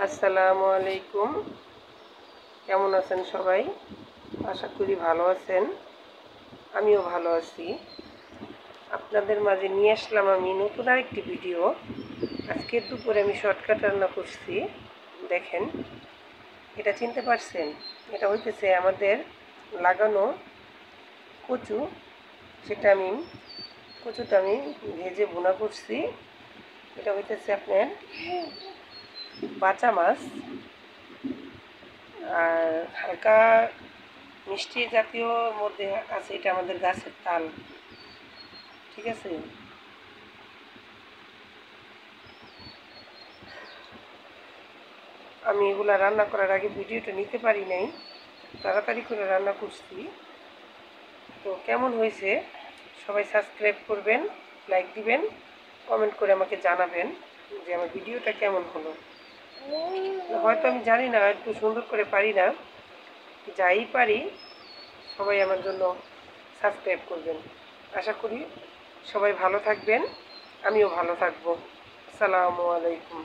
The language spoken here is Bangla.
আসসালামু আলাইকুম। কেমন আছেন সবাই? আশা করি ভালো আছেন। আমিও ভালো আছি। আপনাদের মাঝে নিয়ে আসলাম আমি নতুন আরেকটি ভিডিও। আজকে দুপুরে আমি শর্টকাট রান্না করছি। দেখেন, এটা চিনতে পারছেন? এটা হইতেছে আমাদের লাগানো কচু। সেটা আমি কচুটা আমি ভেজে ভুনা করছি। এটা হইতেছে আপনার বাঁচা মাছ, আর হালকা মিষ্টি জাতীয় মধ্যে আছে। এটা আমাদের গাছের তাল, ঠিক আছে। আমি এগুলা রান্না করার আগে ভিডিওটা নিতে পারি নাই, তাড়াতাড়ি করে রান্না করছি। তো কেমন হয়েছে সবাই সাবস্ক্রাইব করবেন, লাইক দিবেন, কমেন্ট করে আমাকে জানাবেন যে আমার ভিডিওটা কেমন হলো। হয়তো আমি জানি না, একটু সুন্দর করে পারি না, যাই পারি সবাই আমার জন্য সাবস্ক্রাইব করবেন। আশা করি সবাই ভালো থাকবেন, আমিও ভালো থাকবো। আসসালামু আলাইকুম।